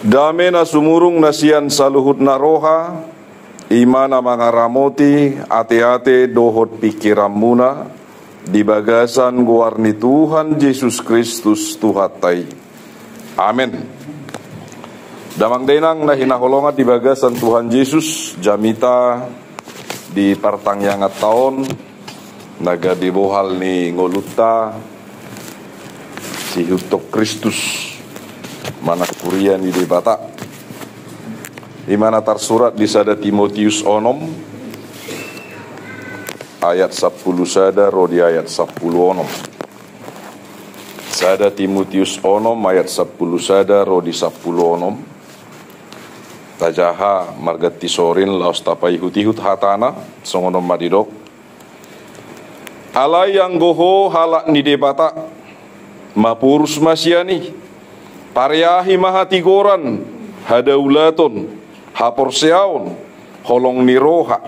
Dame na sumurung nasian saluhut na roha, imana mga ramoti, ate-ate dohot pikiran muna, di bagasan guar ni Tuhan Yesus Kristus Tuhatay. Amen. Damang denang na hinaholongan di bagasan Tuhan Yesus, jamita di partangyangat taon, naga dibohal ni ngoluta, si Hutok Kristus, mana kurian di debata. Di mana tersurat di sada Timotius onom ayat 10 sada ro di ayat 10 onom. Sada Timotius onom ayat 10 sada ro di 10 onom. Tajaha margat tisorin laos tapai hutihut hatana songonom madidok. Alai yang goho halak ni debata mapurus masyani pariahi mahatigoran hadaulaton haporseaon holong niroha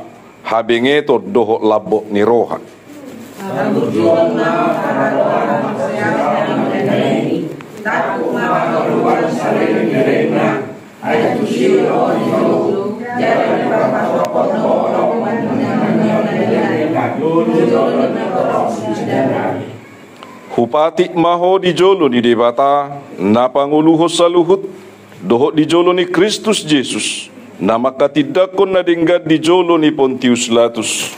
habengeto doho labok niroha Hupati maho di jolo ni debata na panguluhos saluhut doho di jolo ni Kristus Yesus na makatidakon na dinggat di jolo ni Pontius Latus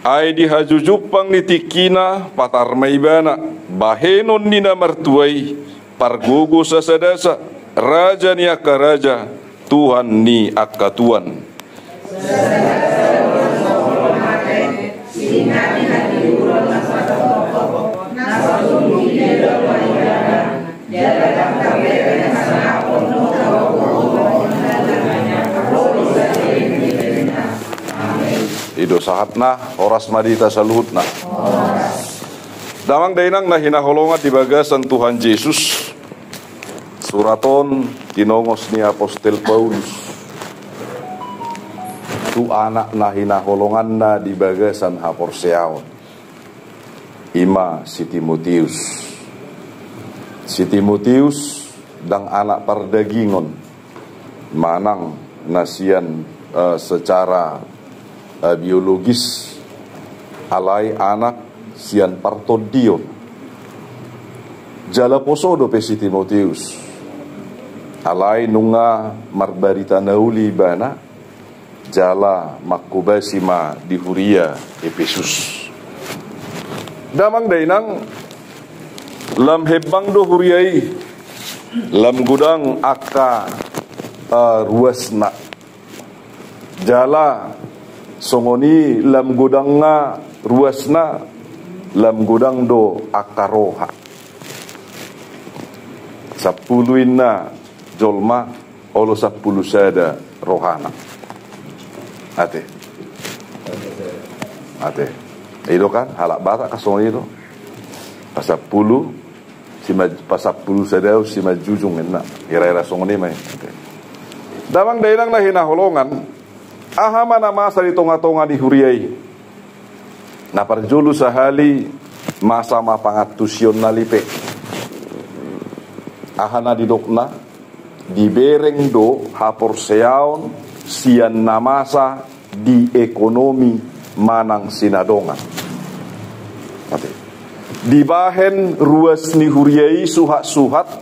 ay dihajujupang ni tikina patar maibana bahenon ni na martuay pargugo sa sadasa raja ni akaraja Tuhan ni akatuan. Ido sahatna oras madita saluhutna. Damang dainang na hinaholongan di bagasan Tuhan Yesus. Suraton tinongos ni Apostel Paulus. Tu anak na hinaholongan na di bagasan haporseaon. Ima si Timotius. Si Timotius dang anak pardagingon. Manang nasian secara biologis alai anak sian partodion. Jala posodo pe si Timotius. Alai nunga marbarita nauli bana jala makubasima di huria Efesus. Damang dainang lam hebang do huriai lam gudang akka ruasna jala songoni lam gudang nga ruasna lam gudang do akaroha sapuluin na jolma olo 10 sada rohana ate itu kan halak bata kasoni itu pasapulu pasapulu sada si majujung enna ira-ira songoni mai damang dainang na hinaholongan ahama na masa di tonga-tonga di huriai na parjulu sahali masa mapangatusyon na lipe ahana di dokna di bereng do haporseaon sian namasa di ekonomi manang sinadongan. Di bahen ruas ni huriai suhat-suhat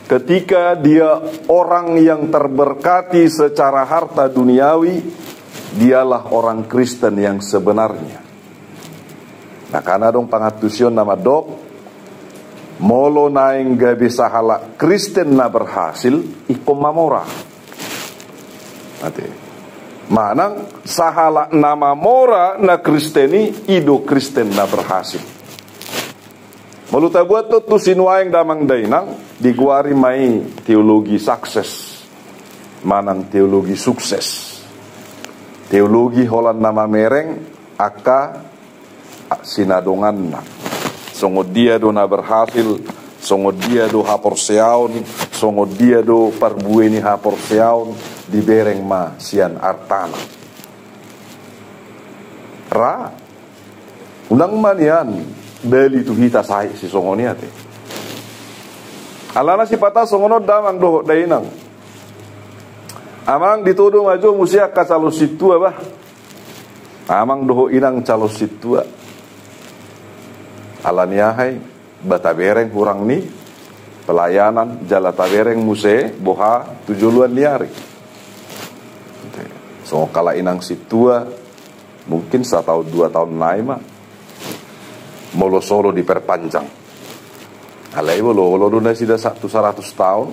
ketika dia orang yang terberkati secara harta duniawi, dialah orang Kristen yang sebenarnya. Nah karena dong pangatusyon nama dok molo naing gabi sahala Kristen na berhasil ikom mamora. Manang sahala nama mora na Kristeni ido Kristen na berhasil. Maluta buat tu sinuaing damang dainang diguari mai teologi sukses. Manang teologi sukses. Teologi holan nama mereng aka sinadongan na. Songod dia do na berhasil, songod dia do haporseaon, songod dia do parbueni haporseaon di bereng ma sian artana. Ra Unang manian beli tu hita sai si songonia te. Alana si patah songono damang doh dainang. Amang dituduh maju musia ka calo situa bah. Amang doh inang calo situa. Alaniahai bata bereng kurang ni pelayanan jala tabereng muse boha 7 liari. So kala inang situa mungkin 1 tahun 2 tahun naik mah molo solo diperpanjang. Alai bolo duna sudah 100 tahun,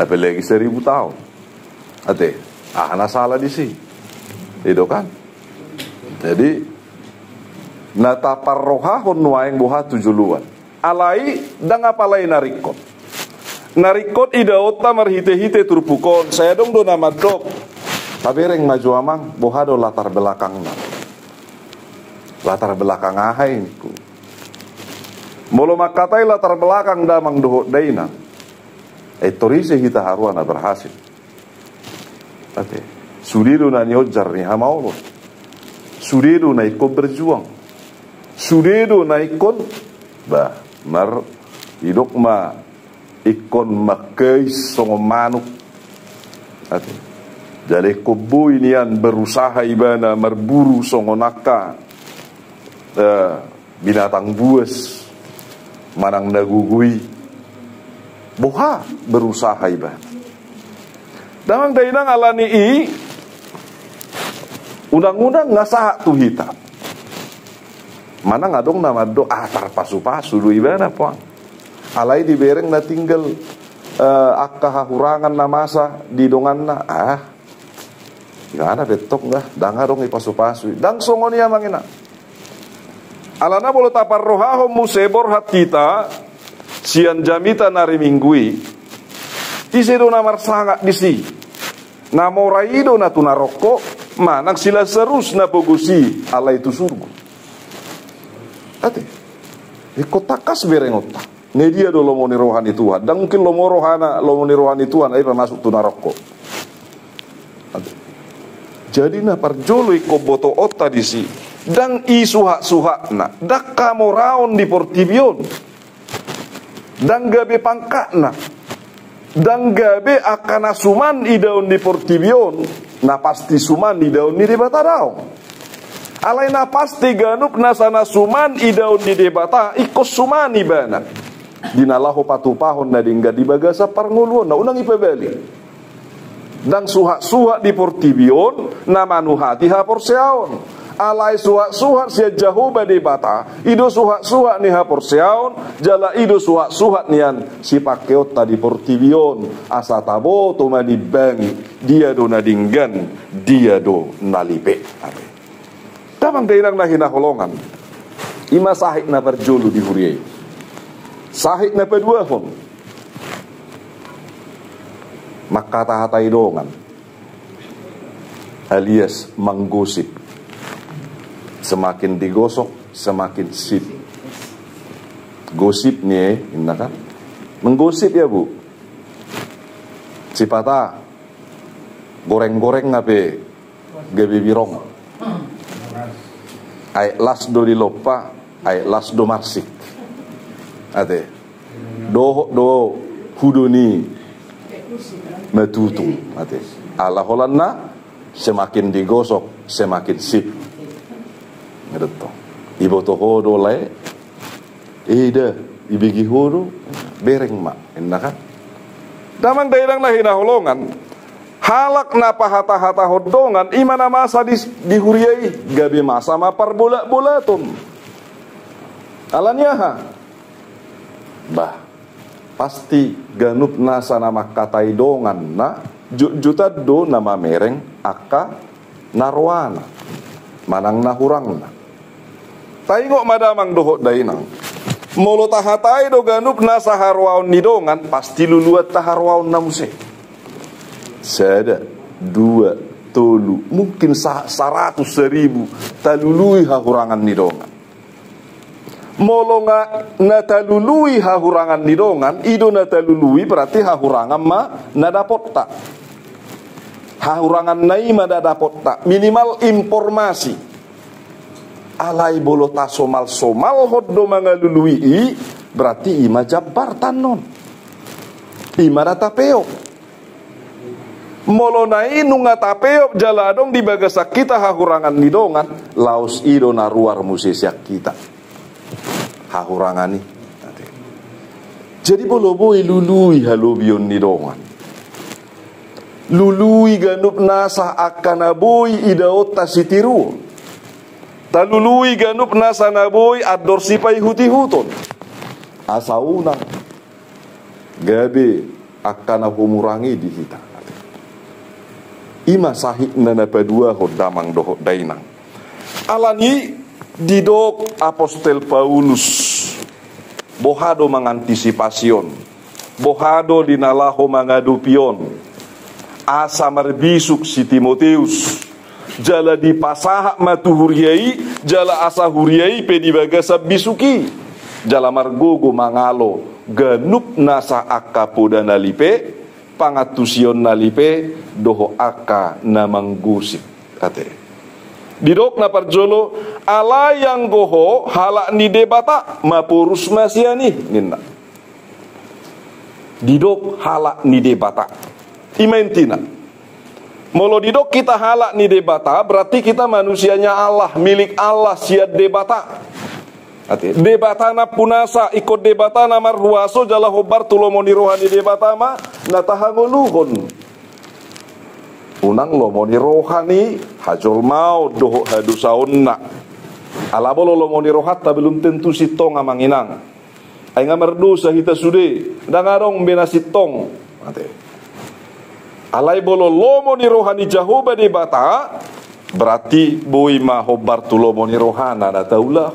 apalagi 1000 tahun. Ate, ana salah di sini, itu kan? Jadi, nata parrohahon nuaeng boha 7. Alai dang apalai narikot. Narikot idaota marhite-hite turpukon. Saya dong do nama dok. Tabereng maju amang boha do latar belakangna. Latar belakang ahai ku. Molo makatai latar belakang damang dohot daina. Torise hita haruana berhasil. Ate, sudido na nyojar ni hamaulo. Sudido na ikon berjuang. Sudido na ikon mar idok ma ikon makais songo manuk. Ate, jadi kobo inian berusaha ibana merburu songo naka. Binatang buas manang nagugui boha berusaha iba damang dainang alani undang-undang ngasa tu hita mana ngadong nama do tarpasu-pasu du ibana po alai dibereng na tinggal akka hahurangan na masa di dongan na gimana betok nggak dangarong ipasu-pasu dang songonia mangina. Alana bolo tapar rohaho musebor hat kita sian jamita nari minggui isido na marsanga disi na moraido na tunaroko manang sila serus na pogusi ala itu surgu ate ikotakas berengota ne dia do lomo ni rohani Tuhan dan mungkin lomo ni rohani Tuhan ai masuk tunaroko ate jadi na parjolo ikoboto otta disi dang isuha-suha na dakka moraon di portibion dang gabe pangka na dang gabe akana suman idaun di portibion na pasti suman idaun di debata daun alai na pasti ganup na sana suman idaun di debata ikos suman ibana dinalaho patupahon na dingga di bagasa parnguluan na unang ipebeli dang suha-suha di portibion na manuhati ha porseaon alai suhat-suhat sia jahuba di bata ido suhat-suhat ni ha porseaon jala ido suhat-suhat nian si pakeot tadi portibion asa tabo to manibangi dia do nadinggan dia do nalipe tamang dainang nahina holongan ima sahik na berjulu di huriai sahik na peduahon maka tahatai dongan alias menggosip. Semakin digosok, semakin sip. Gosip nih, kan? Menggosip ya bu. Cipata goreng-goreng ngape gabe birong. Ai las do di lopa, ai las do marsik. Ate. Do huduni metutu. Ate. Ala holanna semakin digosok, semakin sip. Ngedeto ibo to hodo le ida ibigi hodo bereng mak enak kan damang daerang lahina holongan halak napa hata-hata hodongan imana masa di huriai gabi masa mapar bola-bolatun alanya ha bah pasti ganup nasa nama katai dongan na juta do nama mereng aka narwana manang nahurang na taingok madamang dohot dainang molo tahatai do ganup na saharwaon nidongan pasti luluat taharwaon na muse sada 2 tolu mungkin 100 1000 talului hahurangan nidongan molo nga natalului hahurangan nidongan ido natalului berarti hahurangan ma nadapot tak hahurangan nai ma nadapot tak minimal informasi alai bolo ta somal hoddo mangalului berarti ima jabar tanon ima data peok molonai nunga tapeok jaladong di bagasak kita hahurangan nidongan laos ido naruar musisiak kita hahurangan ni jadi bolo boy lului halubion nidongan lului ganup nasa akana boy idaot tasitiru talului ganup nasa naboy ador sipai huti-huton asaunang gabe akana humurangi di kita ima sahik nana padua hodamang dohot dainang alani didok apostel Paulus bohado mengantisipasiun bohado dinalaho mangadupion asa marbisuk si Timoteus jala di pasahak matu huriai jala asa huriai pedi bagasa bisuki jala margogo mangalo ganup nasa akka poda nalipe pangatusion nalipe doho akka namanggusik ate didok na parjolo ala yang goho halak ni debata mapurus masiani ninna didok halak ni debata imentina molo didok kita halak ni debata berarti kita manusianya Allah milik Allah siat debata ate debata na punasa ikut debata na marhuaso jala hobar tulomoni rohani debata ma natahangoluhon unang lomoni rohani hajol mau doho hadu saonna ala bolo lomoni rohata belum tentu sitong amanginang ay nga merdosa hita sude dangarong benasitong ate alai bolo lomo ni rohani jahoba di bata berarti boy mahobar tu lomo ni rohana na taulah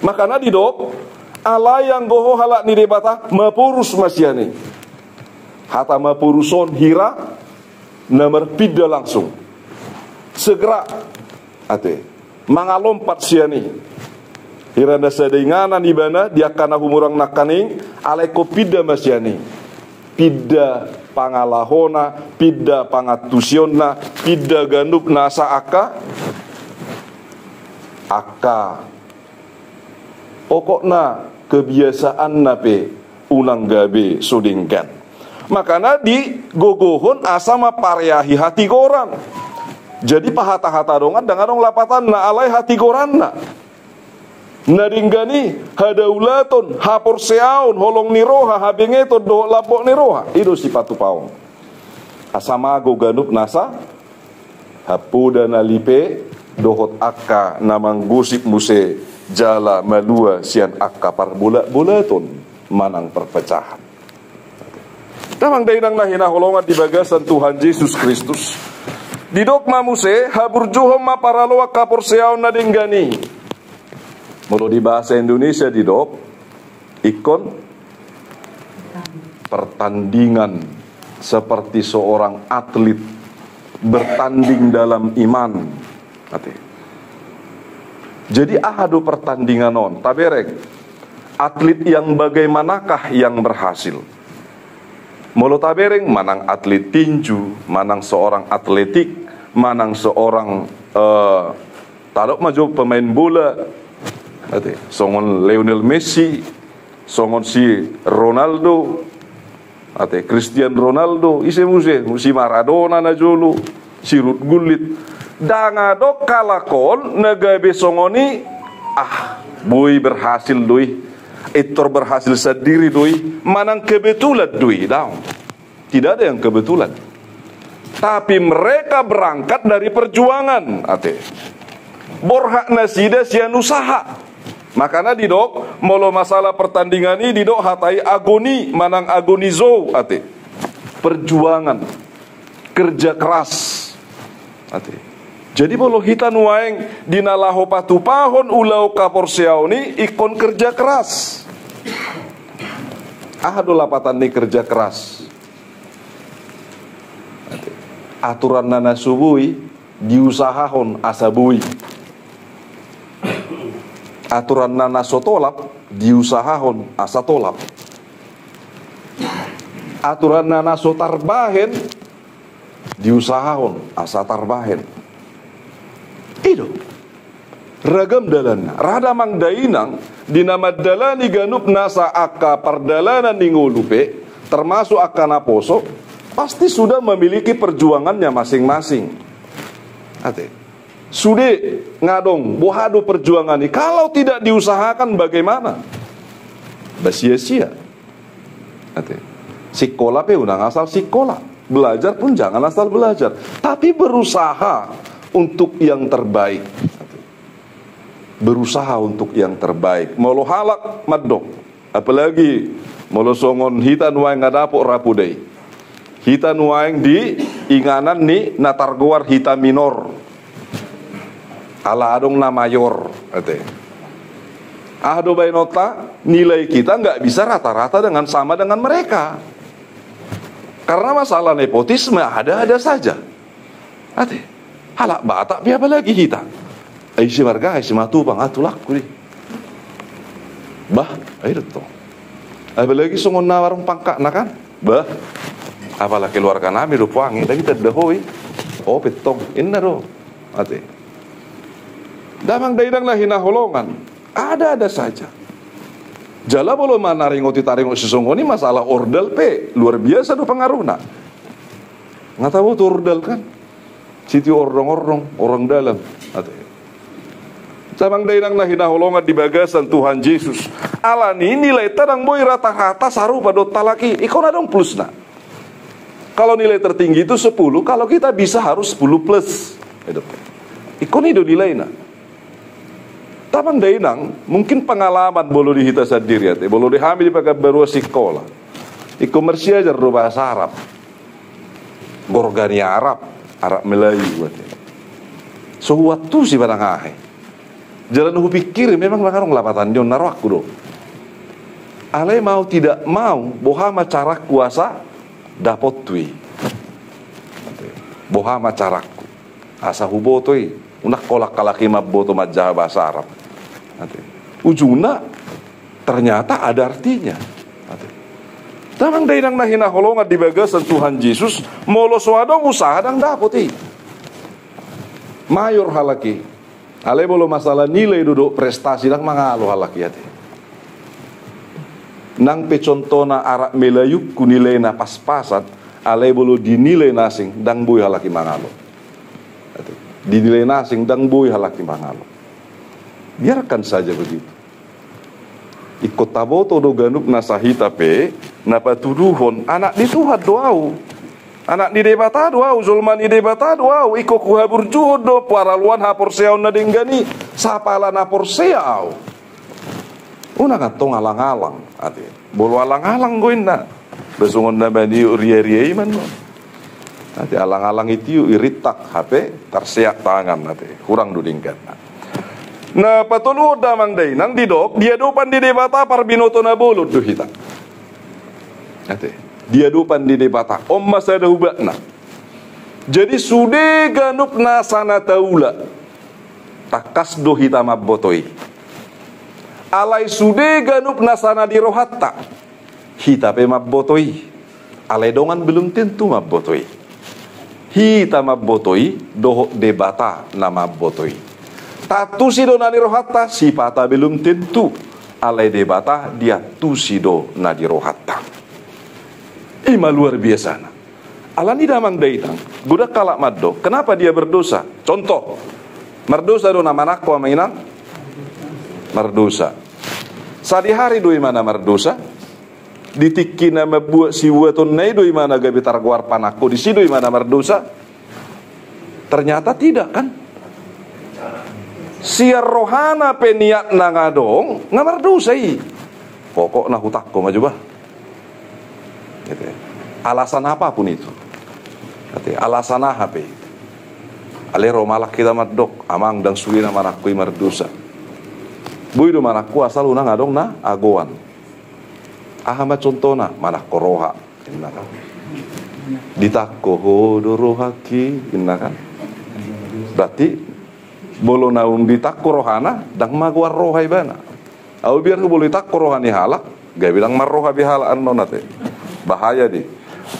makana didok alai yang goho halak ni debata mapurus masyani hata mapuruson hira nomor pida langsung segera ate mangalompat siani hira nasa denganan ibana dia kana humurang nakaning alai ko pida masyani pida pangalahona, pida pangatusionna, pida ganup nasa aka pokokna kebiasaan nape ulang gabe sudingkan makana di gogohon asama pareahi hati goran jadi pahata-hata dongan dangadong lapatan na alai hati goran na naringgani hadaulaton hapor seaun holong niroha habengeton do lapok niroha itu sifatu paong asama go ganup nasa hapuda nalipe dohot akka namang gusip muse jala malua sian akka par bulaton manang perpecahan tamang dainang nahina holongan di bagasan Tuhan Yesus Kristus didok mamuse haburjuhom ma paraloa kapor seaun nadinggani mulu di bahasa Indonesia didok ikon pertandingan seperti seorang atlet bertanding dalam iman jadi ahadu pertandingan on taberek atlet yang bagaimanakah yang berhasil mulu tabereng manang atlet tinju manang seorang atletik manang seorang taruh maju pemain bola songon Lionel Messi, songon si Ronaldo, Cristiano Ronaldo, isi musi Maradona na jolo, si Ruth Gullit, dangado kalakon nagabe songoni, boy berhasil doi, etor berhasil sendiri doi, manang kebetulan doi, daun, tidak ada yang kebetulan, tapi mereka berangkat dari perjuangan, borhak nasida sian usaha. Makana didok molo masalah pertandingan ini didok hatai agoni manang agonizo perjuangan kerja keras jadi bolo hitan waeng dinalaho patupahon ulau kapor seauni ikon kerja keras ahadu lapatan ni kerja keras aturan nana subui diusahahon asabui aturan nana sotolap diusahahon asa tolap aturan nana sotarbahen diusahahon asa tarbahen itu ragam dalan rada mang dainang dinama dalani ganup nasa aka pardalanan ningolupe termasuk aka naposo pasti sudah memiliki perjuangannya masing-masing. Ate sudah ngadong bohado perjuangan ini kalau tidak diusahakan bagaimana? Basia-sia. Ate sekolah pe unang asal sekolah, belajar pun jangan asal belajar, tapi berusaha untuk yang terbaik. Berusaha untuk yang terbaik. Molo halak madok, apalagi molo songon hitan waeng ngadapok rapudai. Hitan waeng di inganan ni natargoar hita minor. Ala adong na mayor. Ahdo bainota nilai kita nggak bisa rata-rata dengan sama dengan mereka. Karena masalah nepotisme ada saja. Ate halak batak piapa lagi hita. Aisi marga, aisi matupang, atulak kuli. Bah, ayo to. Apalagi songon na warung pangka na kan? Bah, apalagi keluarga nami do puangi, lagi tadahoy. Oh, petong, inna do. Ate. Damang daidang lah hinaholongan. Ada saja. Jala bolo mana ringoti taringo sesongoni masalah ordal pe luar biasa do pengaruhna. Nggak tahu tuh ordal kan? Siti ordong-ordong orang dalam. Ate. Samang dainang na hinaholongan di bagasan Tuhan Yesus. Alani nilai tadang boy rata-rata sarupa do talaki. Ikaw na dong plus na. Kalau nilai tertinggi itu 10, kalau kita bisa harus 10 plus. Ikaw ni do nilai na. Tamang dainang mungkin pengalaman bolo dihita sendiri ate. Bolo dihamil di pagkabaru sekolah. Ikaw mersiajar do bahasa Arab. Gorgani Arab Melayu ate. So waktu si barang ahe. Jalan aku pikir memang makarong lapatan dia naruh aku do. Ale mau tidak mau bohama cara kuasa dapat tui. Bohama caraku. Asa hubotoi unak kolak kalaki mabboto majah bahasa Arab. Ujungnya ternyata ada artinya. Tamang dainang nahina holongan di bagasan Tuhan Yesus molo swadong usaha dang dapoti. Mayor halaki. Ale bolo masalah nilai duduk prestasi dak mangalo halaki ate. Nang pecontona arak Melayu ku nilai na pas-pasan, ale bolo dinilai nasing dang boy halaki mangalo. Ate. Dinilai nasing dang boy halaki mangalo. Biarkan saja begitu. Ikut taboto do ganup nasahita pe napatuduhon anak di Tuhan doau. Anak di debata doau, zulman di debata doau, iko kuhabur judo, paraluan hapor seau na denggani, sapala na por seau. Una katong alang-alang, ate. Bolo alang-alang goin na. Besungon na bani ria-ria iman no. Ate alang-alang itu iritak HP, terseak tangan ate. Kurang dudingkan. Nah patuluh damang dainang didok, dia dopan di debata parbinoto na bolot do hita. Ate. Dia dupan di debata om masa ada hubakna. Jadi sude ganup nasana taula takas do hitama botoi. Alai sude ganup nasana di rohatta hitape mabbotoi. Alai dongan belum tentu mabbotoi. Hitama botoi do debata nama botoi. Tatu sido nani rohatta sipata belum tentu. Alai debata dia tu sido nadi rohatta. Ima luar biasa. Alani damang daitang, gudak kalak maddo. Kenapa dia berdosa? Contoh, merdosa do nama nakwa mainan, merdosa. Sadi hari do imana merdosa, ditiki nama buat si waton nai do imana gabi targuar panako di sido imana merdosa. Ternyata tidak kan? Siar rohana peniat nangadong ngamardosai. Pokok na hutak ko maju bah. Gitu ya. Alasan apapun itu. Gitu ya. Alasan apa itu? Alero malak kita madok amang dan suwi na manakui mardusa. Bui do manakku asal unang adong na agoan. Ahama contona manak koroha. Innakan. Ditakko hodo rohaki. Innakan. Berarti bolo naung ditakko rohana dang maguar rohai bana. Au biar ku bolo ditakko rohani halak. Gak bilang marroha bihala annonate. Bahaya di.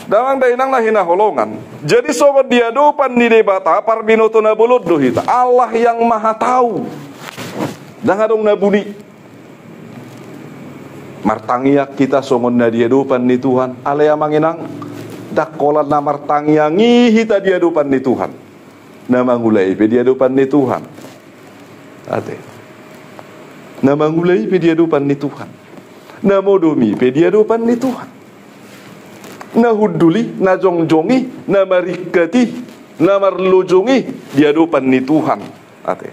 Damang dainang na hinaholongan. Jadi sobat dia dopan di debata parbinoto na bulod do hita. Allah yang maha tahu. Dangadong nabuni. Martangiak kita songon na diadupan ni Tuhan. Alea manginang dakolan na martangiangi hita diadupan ni Tuhan. Na mangulay pe diadupan ni Tuhan. Ate. Na mangulay pe diadupan ni Tuhan. Na modomi pe diadupan ni Tuhan. Na huduli, na jongjongi, na marikati, na marlojongi diadupan ni Tuhan. Ate.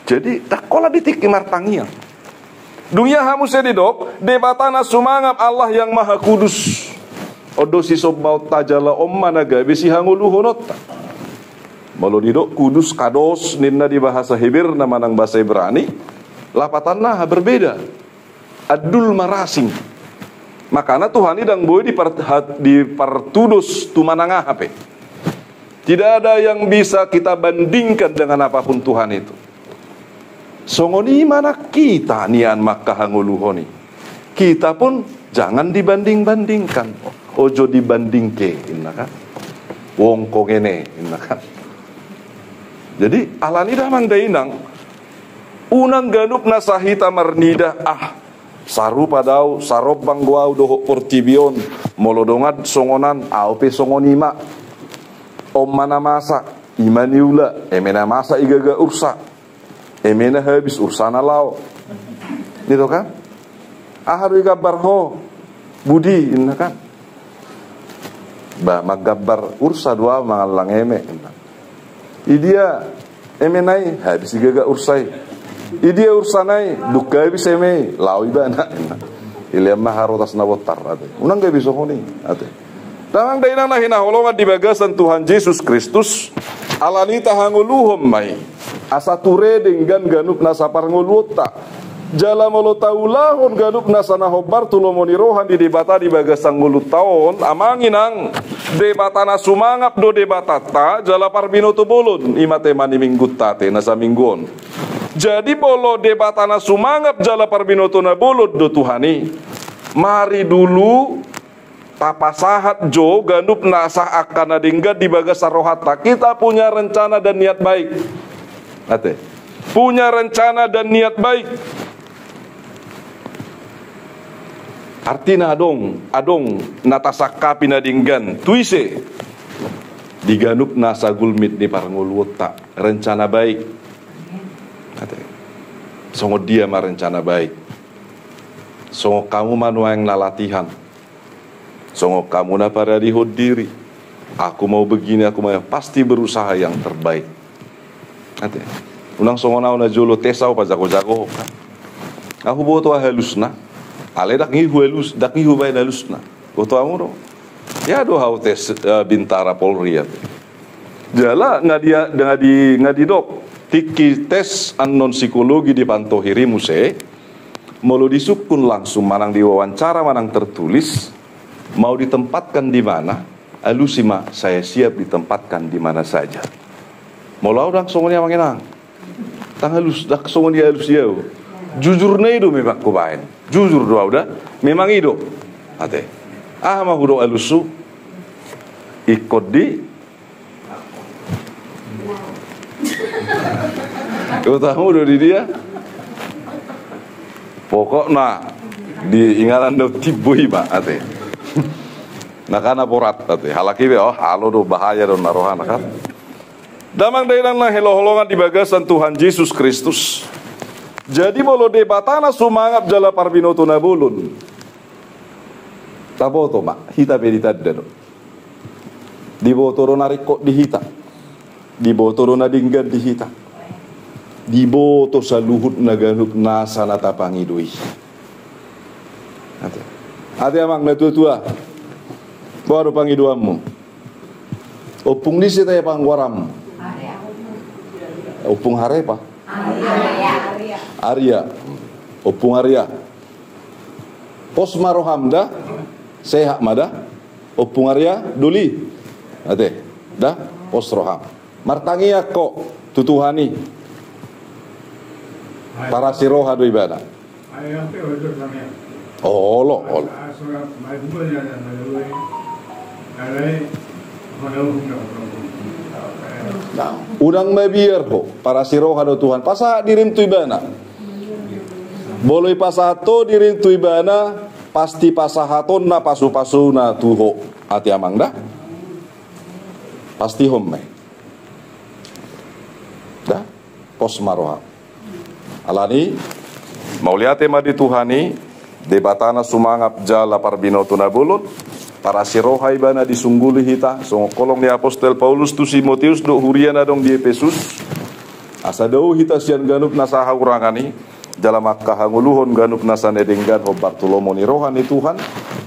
Jadi dakola ditik martangiang. Dunia hamu sedidok debatana sumangap Allah yang maha kudus. Odo si sobaut tajala managa besi hanguluhonotta. Malo didok kudus kados ninna di bahasa Hebrew nama nang bahasa Ibrani. Lapatanna berbeda. Adul marasing. Makanya Tuhan idang boy dipartudus tumanangah hape. Tidak ada yang bisa kita bandingkan dengan apapun Tuhan itu. Songoni mana kita nian maka hanguluhoni. Kita pun jangan dibanding-bandingkan. Ojo dibandingke, kan? Wong kogene, kan? Jadi alani dah mangdainang unang ganup nasahita marnida saru padau sarop bangguau dohok portibion molodongat songonan aupe songonima om mana masa imaniula emena masa igaga ursa emena habis ursana lao gitu kan aharu igabar ho budi kan ba magabar ursa dua mangalang eme idia emenai habis igaga ursai idia ursanai duka habis eme lao ibana ilemah harotas nawotar ate unang gak bisa honi ate tangang dainang nahina holongan di bagasan Tuhan Yesus Kristus alani tahanguluhom mai asature dengan ganup nasapar nguluta jala molo taulahon ganup nasana hobar tulomoni rohan di debata di bagasan ngulut taon amanginang debatana sumangap do debatata jala parbino tu bolon imate mani minggut tate nasa minggon. Jadi bolo debatana sumangap jala parbino tu na bolot do Tuhani. Mari dulu papasahat jo ganup nasa akan adingga di bagasa rohata. Kita punya rencana dan niat baik. Ate. Punya rencana dan niat baik. Artina adong natasaka pinadinggan tuise diganup nasa gulmit di parngulwota rencana baik. Songo dia mah rencana baik. Songo kamu manu yang nalatihan. Songo kamu na pada dihod diri. Aku mau begini, aku mau pasti berusaha yang terbaik. Unang songo na jolo tesau pa jago-jago kan. Aku boto halusna. Ale dak ngihu halus, dak ngihu bae halusna. Boto amuro. Ya do hau tes bintara Polri ya. Jala ngadi dok. Tiki tes anon psikologi di pantohiri muse mau disukun langsung manang diwawancara manang tertulis mau ditempatkan di mana alusima saya siap ditempatkan di mana saja mau orang songonya manginang tangalus dak songonya alus yau jujur na itu memang kubain jujur doa udah memang itu ate mah hudo alusu ikut di kau tahu dari dia pokoknya di ingatan do tibui ba ate nakana porat ate halaki be halo do bahaya do narohan kan damang daerang na helo-holongan di bagasan Tuhan Yesus Kristus jadi bolo debatana sumangap jala parbinoto na bulun taboto ma hita pedita do di botoro nariko di hita di botoro na dinggan di hita di boto sa luhut na ganuk nasa natapangidui. Ate amang natutua. Baru pangiduammu. Opung di sita ya pangwaram. Opung hare pa? Arya. Opung Arya. Pos marohamda sehat mada. Opung Arya duli. Ate. Dah pos roham. Martangia kok tutuhani. Para siroha do ibadah. Oh lo. Nah, udang mabiar ho para siroha do Tuhan. Pasa dirim tu ibadah. Boleh pasato diri tu ibana pasti pasahaton na pasu-pasu na tuho ati amang dah. Pasti home. Dah pos maroha. Alani mauliate madi Tuhani debatana sumangap jala parbinoto na bulot para siroha ibana disungguli hita so kolong ni Apostol Paulus tu Timotius do huriana dong di Efesus asa dau hita sian ganup nasaha urangani dalam kahanguluhon ganup nasane denggan ho Bartolomo ni rohani Tuhan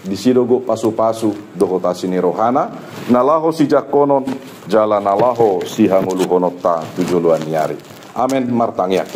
di sidogo pasu-pasu dohotasi ni rohana nalaho si jakonon jala nalaho si hanguluhonota tujuluan yari. Amen martang yakin.